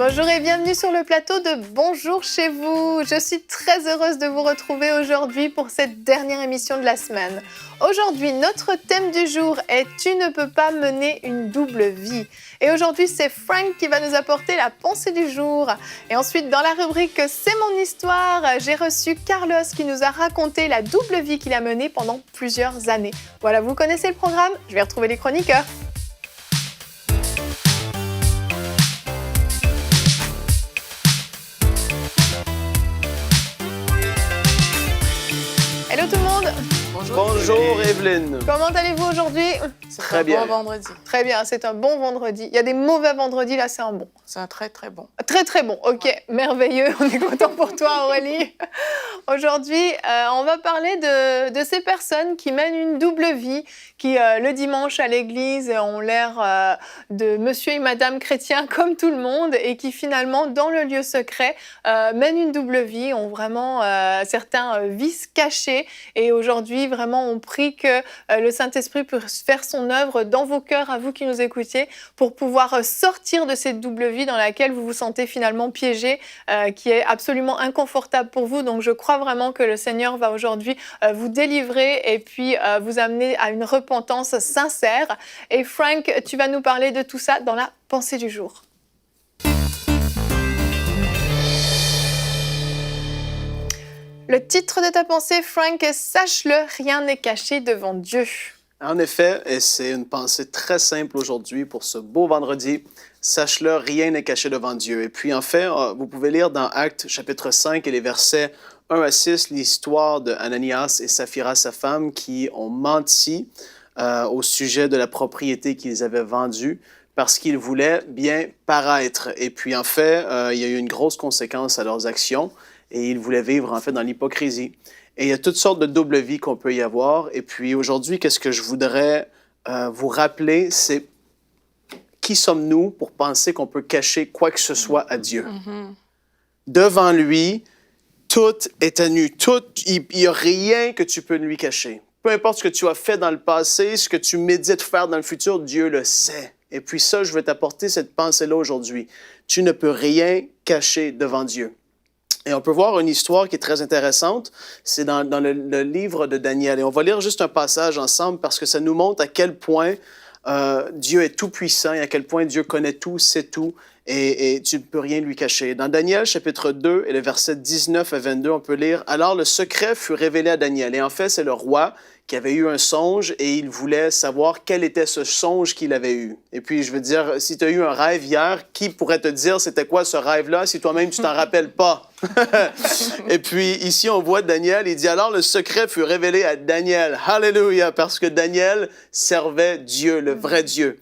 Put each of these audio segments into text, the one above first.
Bonjour et bienvenue sur le plateau de Bonjour chez vous. Je suis très heureuse de vous retrouver aujourd'hui pour cette dernière émission de la semaine. Aujourd'hui, notre thème du jour est « Tu ne peux pas mener une double vie ». Et aujourd'hui, c'est Frank qui va nous apporter la pensée du jour. Et ensuite, dans la rubrique « C'est mon histoire », j'ai reçu Carlos qui nous a raconté la double vie qu'il a menée pendant plusieurs années. Voilà, vous connaissez le programme, je vais retrouver les chroniqueurs. Hello tout le monde! Bonjour Evelyne! Comment allez-vous aujourd'hui? Très bien. Bon vendredi. Très bien, c'est un bon vendredi. Il y a des mauvais vendredis, là c'est un bon. C'est un très très bon. Très très bon, ok, Ouais. Merveilleux, on est content pour toi Aurélie. Aujourd'hui, on va parler de ces personnes qui mènent une double vie, qui le dimanche à l'église ont l'air de monsieur et madame chrétiens comme tout le monde et qui finalement dans le lieu secret mènent une double vie, ont vraiment certains vices cachés et aujourd'hui vraiment on prie que le Saint-Esprit puisse faire son œuvre dans vos cœurs à vous qui nous écoutiez pour pouvoir sortir de cette double vie dans laquelle vous vous sentez finalement piégé, qui est absolument inconfortable pour vous. Donc je crois vraiment que le Seigneur va aujourd'hui vous délivrer et puis vous amener à une repentance sincère. Et Frank, tu vas nous parler de tout ça dans la pensée du jour. Le titre de ta pensée, Frank, est « Sache-le, rien n'est caché devant Dieu ». En effet, et c'est une pensée très simple aujourd'hui pour ce beau vendredi. Sache-le, rien n'est caché devant Dieu. Et puis en fait, vous pouvez lire dans Actes chapitre 5 et les versets 1 à 6 l'histoire de Ananias et Saphira, sa femme, qui ont menti au sujet de la propriété qu'ils avaient vendue parce qu'ils voulaient bien paraître. Et puis en fait, il y a eu une grosse conséquence à leurs actions et ils voulaient vivre en fait dans l'hypocrisie. Et il y a toutes sortes de double vie qu'on peut y avoir. Et puis aujourd'hui, qu'est-ce que je voudrais vous rappeler, c'est qui sommes-nous pour penser qu'on peut cacher quoi que ce soit à Dieu? Devant lui, tout est à nu. Il n'y a rien que tu peux lui cacher. Peu importe ce que tu as fait dans le passé, ce que tu médites faire dans le futur, Dieu le sait. Et puis ça, je veux t'apporter cette pensée-là aujourd'hui. Tu ne peux rien cacher devant Dieu. Et on peut voir une histoire qui est très intéressante. C'est dans le livre de Daniel. Et on va lire juste un passage ensemble parce que ça nous montre à quel point Dieu est tout-puissant et à quel point Dieu connaît tout, sait tout et tu ne peux rien lui cacher. Dans Daniel, chapitre 2 et le verset 19 à 22, on peut lire « Alors le secret fut révélé à Daniel. » Et en fait, c'est le roi qui avait eu un songe et il voulait savoir quel était ce songe qu'il avait eu. Et puis, je veux dire, si tu as eu un rêve hier, qui pourrait te dire c'était quoi ce rêve-là si toi-même tu t'en rappelles pas? Et puis, ici, on voit Daniel, il dit « Alors le secret fut révélé à Daniel. » Alléluia! Parce que Daniel servait Dieu, le vrai Dieu.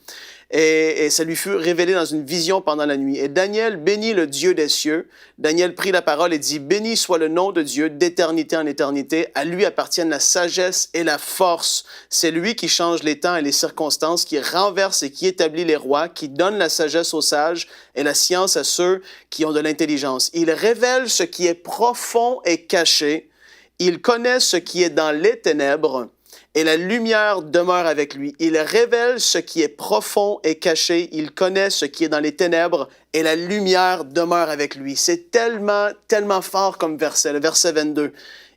Et ça lui fut révélé dans une vision pendant la nuit. Et Daniel bénit le Dieu des cieux. Daniel prit la parole et dit, « Béni soit le nom de Dieu d'éternité en éternité. À lui appartiennent la sagesse et la force. C'est lui qui change les temps et les circonstances, qui renverse et qui établit les rois, qui donne la sagesse aux sages et la science à ceux qui ont de l'intelligence. Il révèle ce qui est profond et caché. Il connaît ce qui est dans les ténèbres. Et la lumière demeure avec lui. Il révèle ce qui est profond et caché. Il connaît ce qui est dans les ténèbres et la lumière demeure avec lui. » C'est tellement, tellement fort comme verset, le verset 22.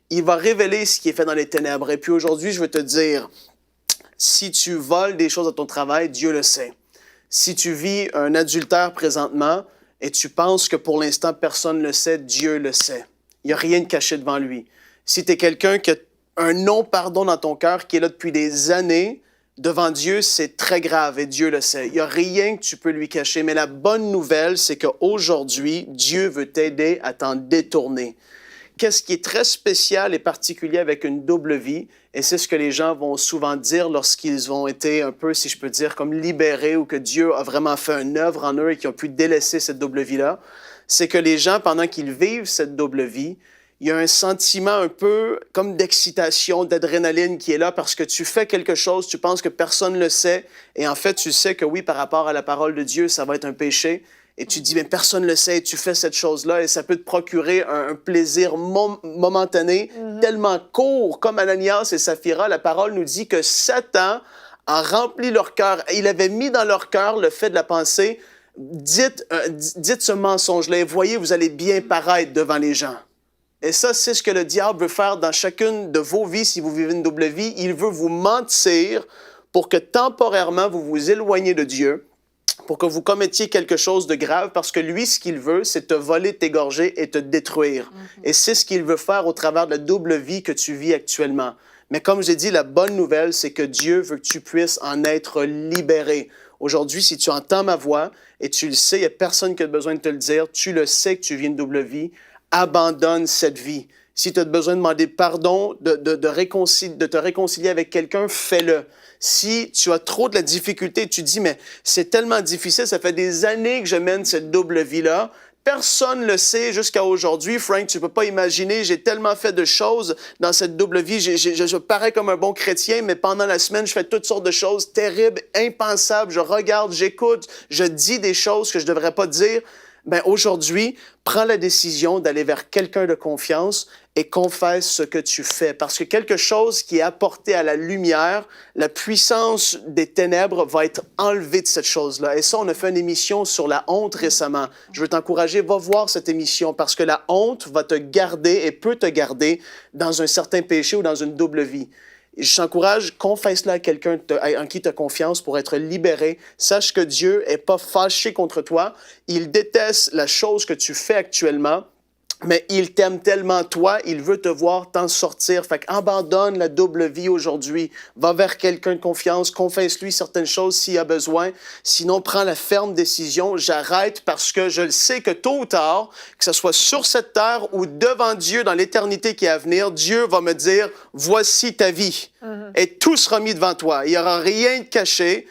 Il va révéler ce qui est fait dans les ténèbres. Et puis aujourd'hui, je veux te dire, si tu voles des choses à ton travail, Dieu le sait. Si tu vis un adultère présentement et tu penses que pour l'instant, personne ne le sait, Dieu le sait. Il n'y a rien de caché devant lui. Si tu es quelqu'un qui a un non-pardon dans ton cœur qui est là depuis des années, devant Dieu, c'est très grave et Dieu le sait. Il n'y a rien que tu peux lui cacher. Mais la bonne nouvelle, c'est qu'aujourd'hui, Dieu veut t'aider à t'en détourner. Qu'est-ce qui est très spécial et particulier avec une double vie, et c'est ce que les gens vont souvent dire lorsqu'ils ont été un peu, si je peux dire, comme libérés ou que Dieu a vraiment fait une œuvre en eux et qu'ils ont pu délaisser cette double vie-là, c'est que les gens, pendant qu'ils vivent cette double vie, il y a un sentiment un peu comme d'excitation, d'adrénaline qui est là parce que tu fais quelque chose, tu penses que personne ne le sait et en fait, tu sais que oui, par rapport à la parole de Dieu, ça va être un péché et tu te dis, mais personne ne le sait et tu fais cette chose-là et ça peut te procurer un plaisir momentané tellement court comme Ananias et Saphira. La parole nous dit que Satan a rempli leur cœur. Il avait mis dans leur cœur le fait de la pensée, dites ce mensonge-là et voyez, vous allez bien paraître devant les gens. Et ça, c'est ce que le diable veut faire dans chacune de vos vies si vous vivez une double vie. Il veut vous mentir pour que temporairement, vous vous éloigniez de Dieu, pour que vous commettiez quelque chose de grave, parce que lui, ce qu'il veut, c'est te voler, t'égorger et te détruire. Et c'est ce qu'il veut faire au travers de la double vie que tu vis actuellement. Mais comme j'ai dit, la bonne nouvelle, c'est que Dieu veut que tu puisses en être libéré. Aujourd'hui, si tu entends ma voix et tu le sais, il n'y a personne qui a besoin de te le dire, tu le sais que tu vis une double vie, abandonne cette vie. Si tu as besoin de demander pardon, de te réconcilier avec quelqu'un, fais-le. Si tu as trop de la difficulté, tu dis, mais c'est tellement difficile, ça fait des années que je mène cette double vie-là, personne ne le sait jusqu'à aujourd'hui. Frank, tu ne peux pas imaginer, j'ai tellement fait de choses dans cette double vie. Je parais comme un bon chrétien, mais pendant la semaine, je fais toutes sortes de choses terribles, impensables. Je regarde, j'écoute, je dis des choses que je ne devrais pas dire. Ben aujourd'hui, prends la décision d'aller vers quelqu'un de confiance et confesse ce que tu fais. Parce que quelque chose qui est apporté à la lumière, la puissance des ténèbres va être enlevée de cette chose-là. Et ça, on a fait une émission sur la honte récemment. Je veux t'encourager, va voir cette émission parce que la honte va te garder et peut te garder dans un certain péché ou dans une double vie. Je t'encourage, confesse-le à quelqu'un en qui tu as confiance pour être libéré. Sache que Dieu n'est pas fâché contre toi. Il déteste la chose que tu fais actuellement, mais il t'aime tellement toi, il veut te voir t'en sortir. Fait qu'abandonne la double vie aujourd'hui. Va vers quelqu'un de confiance, confesse-lui certaines choses s'il a besoin. Sinon, prends la ferme décision. J'arrête parce que je le sais que tôt ou tard, que ce soit sur cette terre ou devant Dieu dans l'éternité qui est à venir, Dieu va me dire, voici ta vie. Et tout sera mis devant toi. Il n'y aura rien de caché.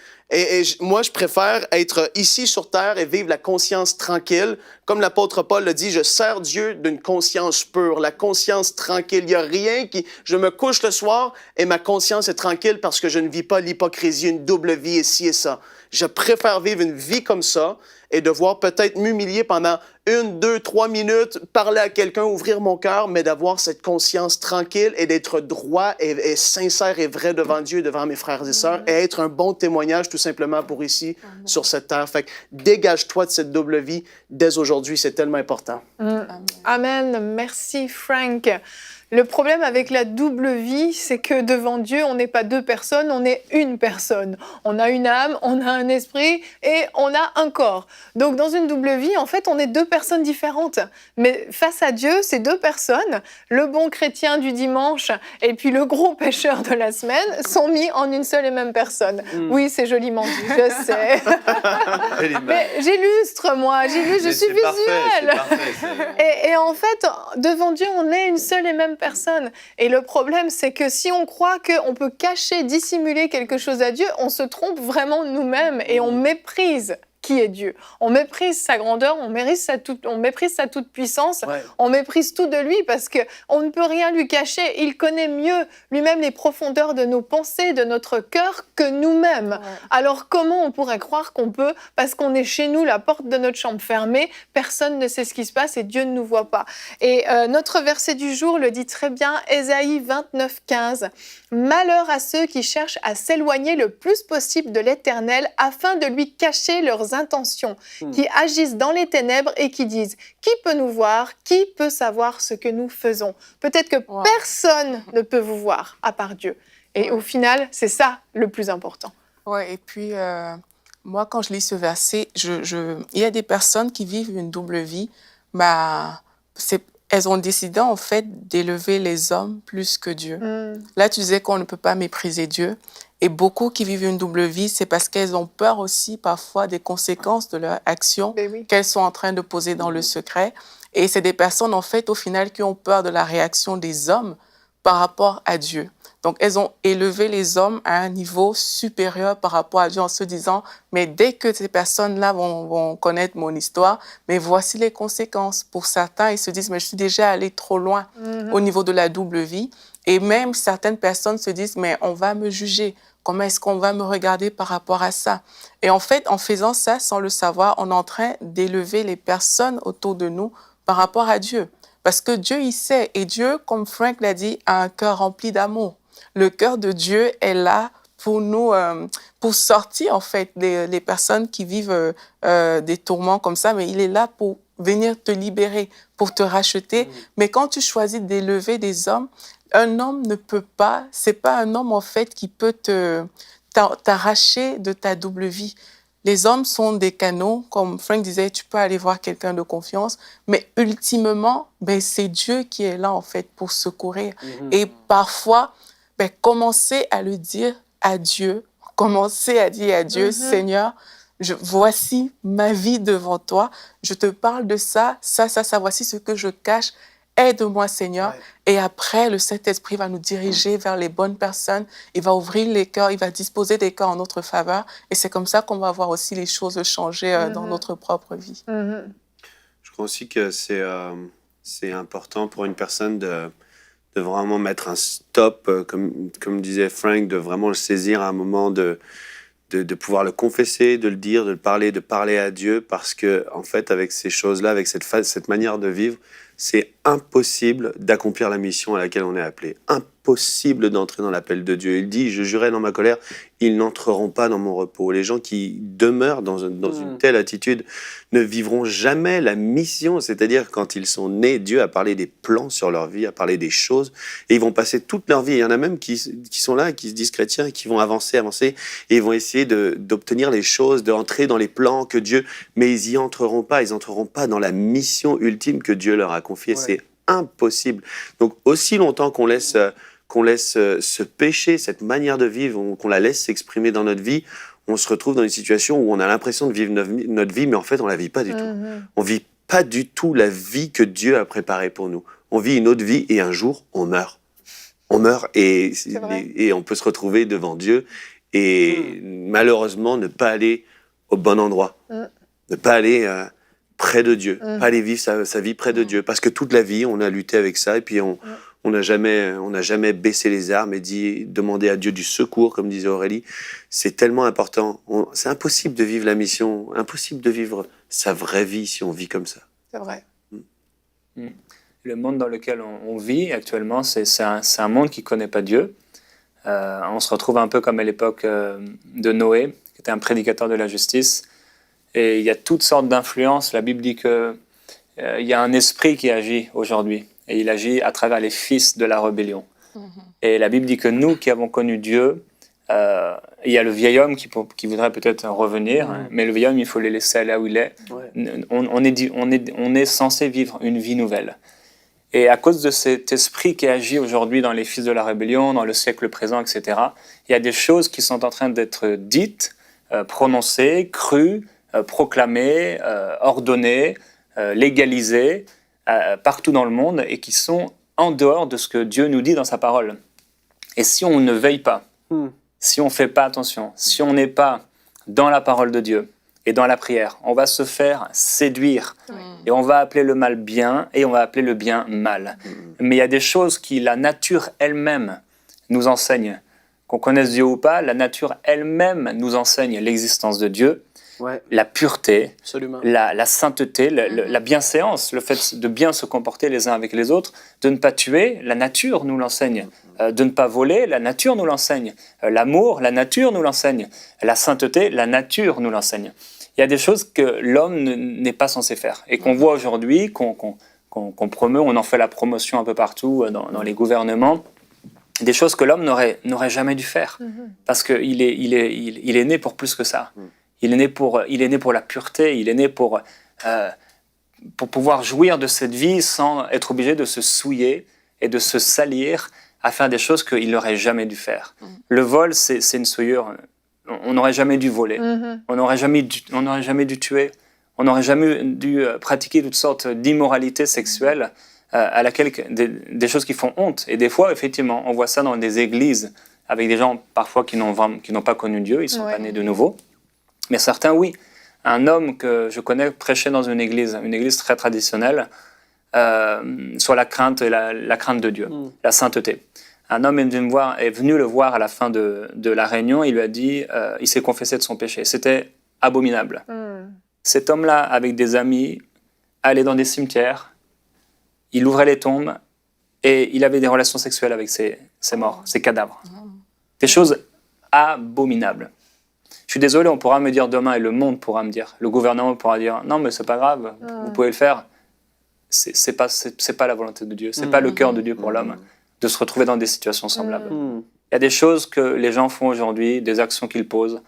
Moi, je préfère être ici sur terre et vivre la conscience tranquille. Comme l'apôtre Paul le dit, je sers Dieu d'une conscience pure, la conscience tranquille. Il n'y a rien qui... Je me couche le soir et ma conscience est tranquille parce que je ne vis pas l'hypocrisie, une double vie et ci et ça. Je préfère vivre une vie comme ça et devoir peut-être m'humilier pendant 1, 2, 3 minutes, parler à quelqu'un, ouvrir mon cœur, mais d'avoir cette conscience tranquille et d'être droit et sincère et vrai devant Dieu, devant mes frères et sœurs, et être un bon témoignage tout simplement pour ici, sur cette terre. Fait que dégage-toi de cette double vie dès aujourd'hui, c'est tellement important. Amen. Merci, Frank. Le problème avec la double vie, c'est que devant Dieu, on n'est pas deux personnes, on est une personne. On a une âme, on a un esprit et on a un corps. Donc dans une double vie, en fait, on est deux personnes différentes. Mais face à Dieu, ces deux personnes, le bon chrétien du dimanche et puis le gros pécheur de la semaine, sont mis en une seule et même personne. Oui, c'est joliment dit, je sais. Mais j'illustre, moi, je suis visuelle. Et en fait, devant Dieu, on est une seule et même personne. Et le problème, c'est que si on croit qu'on peut cacher, dissimuler quelque chose à Dieu, on se trompe vraiment nous-mêmes et on méprise qui est Dieu. On méprise sa grandeur, on méprise sa toute-puissance, on méprise tout de lui parce qu'on ne peut rien lui cacher. Il connaît mieux lui-même les profondeurs de nos pensées, de notre cœur que nous-mêmes. Alors comment on pourrait croire qu'on peut, parce qu'on est chez nous, la porte de notre chambre fermée, personne ne sait ce qui se passe et Dieu ne nous voit pas. Et notre verset du jour le dit très bien, Ésaïe 29, 15. « Malheur à ceux qui cherchent à s'éloigner le plus possible de l'Éternel afin de lui cacher leurs intentions, qui agissent dans les ténèbres et qui disent « Qui peut nous voir? Qui peut savoir ce que nous faisons ?» Peut-être que personne ne peut vous voir à part Dieu. Et au final, c'est ça le plus important. Oui, et puis moi, quand je lis ce verset, il y a des personnes qui vivent une double vie, elles ont décidé en fait d'élever les hommes plus que Dieu. Là, tu disais qu'on ne peut pas mépriser Dieu. Et beaucoup qui vivent une double vie, c'est parce qu'elles ont peur aussi parfois des conséquences de leur action qu'elles sont en train de poser dans le secret. Et c'est des personnes en fait au final qui ont peur de la réaction des hommes par rapport à Dieu. Donc, elles ont élevé les hommes à un niveau supérieur par rapport à Dieu en se disant, mais dès que ces personnes-là vont connaître mon histoire, mais voici les conséquences. Pour certains, ils se disent, mais je suis déjà allé trop loin au niveau de la double vie. Et même certaines personnes se disent, mais on va me juger. Comment est-ce qu'on va me regarder par rapport à ça? Et en fait, en faisant ça, sans le savoir, on est en train d'élever les personnes autour de nous par rapport à Dieu. Parce que Dieu, il sait. Et Dieu, comme Frank l'a dit, a un cœur rempli d'amour. Le cœur de Dieu est là pour nous, pour sortir en fait les personnes qui vivent des tourments comme ça, mais il est là pour venir te libérer, pour te racheter. Mais quand tu choisis d'élever des hommes, un homme ne peut pas, c'est pas un homme en fait qui peut t'arracher de ta double vie. Les hommes sont des canaux, comme Frank disait, tu peux aller voir quelqu'un de confiance, mais ultimement, c'est Dieu qui est là en fait pour secourir. Et parfois, commencer à le dire à Dieu, commencer à dire à Dieu, Seigneur, voici ma vie devant toi, je te parle de ça, voici ce que je cache. Aide-moi, Seigneur. Et après, le Saint-Esprit va nous diriger vers les bonnes personnes. Il va ouvrir les cœurs, il va disposer des cœurs en notre faveur. Et c'est comme ça qu'on va voir aussi les choses changer dans notre propre vie. Je crois aussi que c'est important pour une personne de vraiment mettre un stop, comme disait Frank, de vraiment le saisir à un moment, de pouvoir le confesser, de le dire, de parler à Dieu, parce que en fait, avec ces choses-là, avec cette manière de vivre, c'est impossible d'accomplir la mission à laquelle on est appelé. Impossible d'entrer dans l'appel de Dieu. Il dit, je jurais dans ma colère, ils n'entreront pas dans mon repos. Les gens qui demeurent dans une telle attitude ne vivront jamais la mission. C'est-à-dire, quand ils sont nés, Dieu a parlé des plans sur leur vie, a parlé des choses, et ils vont passer toute leur vie. Il y en a même qui sont là, qui se disent chrétiens, et qui vont avancer, et ils vont essayer d'obtenir les choses, d'entrer dans les plans que Dieu... Mais ils n'y entreront pas, ils n'entreront pas dans la mission ultime que Dieu leur a confiée. C'est impossible. Donc, aussi longtemps qu'on laisse ce péché, cette manière de vivre, qu'on la laisse s'exprimer dans notre vie, on se retrouve dans une situation où on a l'impression de vivre notre vie, mais en fait, on ne la vit pas du tout. On ne vit pas du tout la vie que Dieu a préparée pour nous. On vit une autre vie et un jour, on meurt. On meurt et on peut se retrouver devant Dieu et malheureusement ne pas aller au bon endroit. Ne pas aller près de Dieu, pas aller vivre sa vie près de Dieu. Parce que toute la vie, on a lutté avec ça et puis on n'a jamais baissé les armes et demandé à Dieu du secours, comme disait Aurélie. C'est tellement important. C'est impossible de vivre la mission, impossible de vivre sa vraie vie si on vit comme ça. C'est vrai. Le monde dans lequel on vit actuellement, c'est un monde qui ne connaît pas Dieu. On se retrouve un peu comme à l'époque de Noé, qui était un prédicateur de la justice. Et il y a toutes sortes d'influences. La Bible dit qu'il y a un esprit qui agit aujourd'hui. Et il agit à travers les fils de la rébellion. Et la Bible dit que nous qui avons connu Dieu, il y a le vieil homme qui voudrait peut-être revenir, mais le vieil homme, il faut le laisser aller là où il est. On est censé vivre une vie nouvelle. Et à cause de cet esprit qui agit aujourd'hui dans les fils de la rébellion, dans le siècle présent, etc., il y a des choses qui sont en train d'être dites, prononcées, crues, proclamées, ordonnées, légalisées partout dans le monde et qui sont en dehors de ce que Dieu nous dit dans sa parole. Et si on ne veille pas, si on ne fait pas attention, si on n'est pas dans la parole de Dieu et dans la prière, on va se faire séduire et on va appeler le mal bien et on va appeler le bien mal. Mais il y a des choses qui la nature elle-même nous enseigne. Qu'on connaisse Dieu ou pas, la nature elle-même nous enseigne l'existence de Dieu, la pureté, la sainteté, la bienséance, le fait de bien se comporter les uns avec les autres, de ne pas tuer, la nature nous l'enseigne, de ne pas voler, la nature nous l'enseigne, l'amour, la nature nous l'enseigne, la sainteté, la nature nous l'enseigne. Il y a des choses que l'homme n'est pas censé faire et qu'on voit aujourd'hui, qu'on promeut, on en fait la promotion un peu partout dans les gouvernements, des choses que l'homme n'aurait jamais dû faire parce qu'il est né pour plus que ça. Il est né pour la pureté, il est né pour pouvoir jouir de cette vie sans être obligé de se souiller et de se salir à faire des choses qu'il n'aurait jamais dû faire. Le vol, c'est une souillure. On n'aurait jamais dû voler, on n'aurait jamais dû tuer, on n'aurait jamais dû pratiquer toutes sortes d'immoralités sexuelles à laquelle des choses qui font honte. Et des fois, effectivement, on voit ça dans des églises avec des gens parfois qui n'ont pas connu Dieu, ils ne sont pas nés de nouveau. Mais certains, oui. Un homme que je connais prêchait dans une église très traditionnelle, sur la crainte de Dieu, la sainteté. Un homme est venu le voir à la fin de la réunion, il lui a dit, il s'est confessé de son péché. C'était abominable. Cet homme-là, avec des amis, allait dans des cimetières, il ouvrait les tombes et il avait des relations sexuelles avec ses morts, ses cadavres. Des choses abominable. Je suis désolé, on pourra me dire demain, et le monde pourra me dire, le gouvernement pourra dire, non mais c'est pas grave, vous pouvez le faire. C'est pas la volonté de Dieu, c'est pas le cœur de Dieu pour l'homme de se retrouver dans des situations semblables. Il y a des choses que les gens font aujourd'hui, des actions qu'ils posent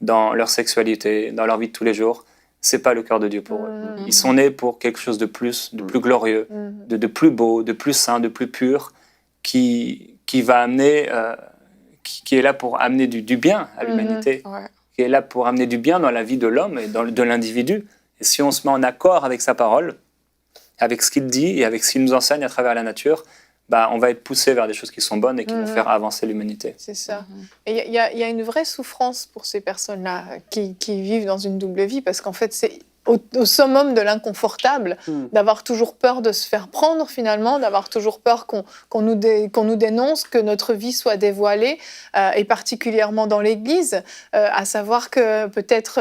dans leur sexualité, dans leur vie de tous les jours. C'est pas le cœur de Dieu pour eux. Ils sont nés pour quelque chose de plus glorieux, de plus beau, de plus saint, de plus pur, qui va amener, qui est là pour amener du bien à l'humanité, qui est là pour amener du bien dans la vie de l'homme et de l'individu. Et si on se met en accord avec sa parole, avec ce qu'il dit et avec ce qu'il nous enseigne à travers la nature, on va être poussé vers des choses qui sont bonnes et qui vont faire avancer l'humanité. C'est ça. Et il y a une vraie souffrance pour ces personnes-là qui vivent dans une double vie, parce qu'en fait, c'est au summum de l'inconfortable, d'avoir toujours peur de se faire prendre finalement, d'avoir toujours peur qu'on nous dénonce, que notre vie soit dévoilée, et particulièrement dans l'Église, à savoir que peut-être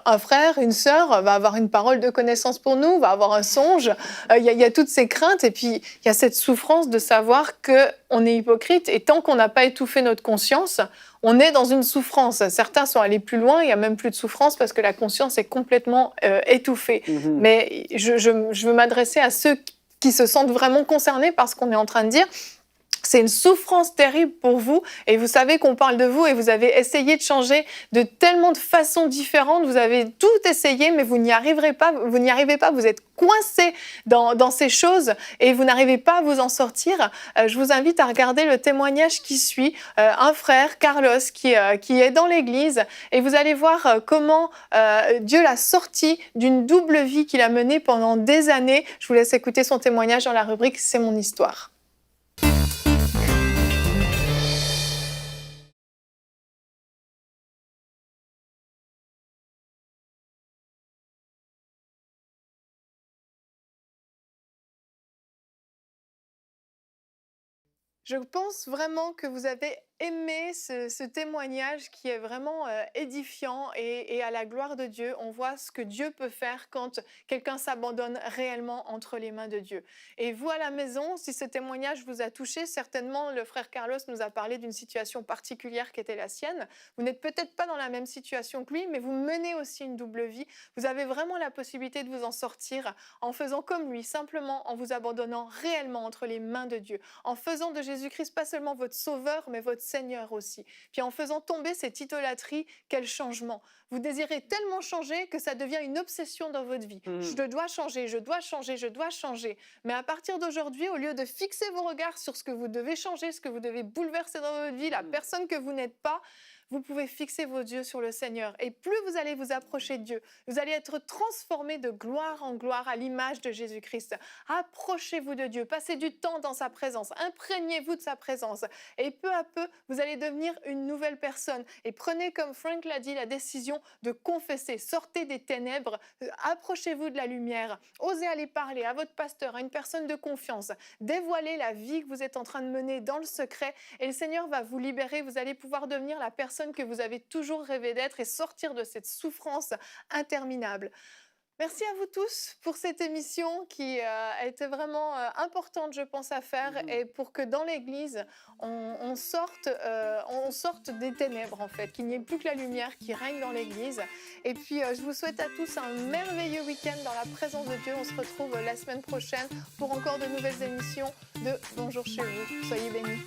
un frère, une sœur va avoir une parole de connaissance pour nous, va avoir un songe. Il y a toutes ces craintes, et puis il y a cette souffrance de savoir qu'on est hypocrite, et tant qu'on n'a pas étouffé notre conscience, on est dans une souffrance. Certains sont allés plus loin, il n'y a même plus de souffrance parce que la conscience est complètement étouffée. Mais je veux m'adresser à ceux qui se sentent vraiment concernés par ce qu'on est en train de dire. C'est une souffrance terrible pour vous, et vous savez qu'on parle de vous, et vous avez essayé de changer de tellement de façons différentes, vous avez tout essayé, mais vous n'y arrivez pas, vous êtes coincé dans ces choses, et vous n'arrivez pas à vous en sortir. Je vous invite à regarder le témoignage qui suit, un frère, Carlos, qui est dans l'église, et vous allez voir comment Dieu l'a sorti d'une double vie qu'il a menée pendant des années. Je vous laisse écouter son témoignage dans la rubrique « C'est mon histoire ». Je pense vraiment que vous avez aimé ce témoignage qui est vraiment édifiant et à la gloire de Dieu. On voit ce que Dieu peut faire quand quelqu'un s'abandonne réellement entre les mains de Dieu. Et vous à la maison, si ce témoignage vous a touché, certainement le frère Carlos nous a parlé d'une situation particulière qui était la sienne. Vous n'êtes peut-être pas dans la même situation que lui, mais vous menez aussi une double vie. Vous avez vraiment la possibilité de vous en sortir en faisant comme lui, simplement en vous abandonnant réellement entre les mains de Dieu, en faisant de Jésus-Christ pas seulement votre sauveur, mais votre Seigneur aussi. Puis en faisant tomber cette idolâtrie, quel changement. Vous désirez tellement changer que ça devient une obsession dans votre vie. Je dois changer, je dois changer, je dois changer. Mais à partir d'aujourd'hui, au lieu de fixer vos regards sur ce que vous devez changer, ce que vous devez bouleverser dans votre vie, la personne que vous n'êtes pas, vous pouvez fixer vos yeux sur le Seigneur. Et plus vous allez vous approcher de Dieu, vous allez être transformés de gloire en gloire à l'image de Jésus-Christ. Approchez-vous de Dieu, passez du temps dans sa présence, imprégnez-vous de sa présence. Et peu à peu, vous allez devenir une nouvelle personne. Et prenez, comme Frank l'a dit, la décision de confesser. Sortez des ténèbres, approchez-vous de la lumière. Osez aller parler à votre pasteur, à une personne de confiance. Dévoilez la vie que vous êtes en train de mener dans le secret. Et le Seigneur va vous libérer. Vous allez pouvoir devenir la personne que vous avez toujours rêvé d'être et sortir de cette souffrance interminable. Merci à vous tous pour cette émission qui a été vraiment importante, je pense, à faire, et pour que dans l'Église, on sorte des ténèbres, en fait, qu'il n'y ait plus que la lumière qui règne dans l'Église. Et puis, je vous souhaite à tous un merveilleux week-end dans la présence de Dieu. On se retrouve la semaine prochaine pour encore de nouvelles émissions de Bonjour chez vous. Soyez bénis.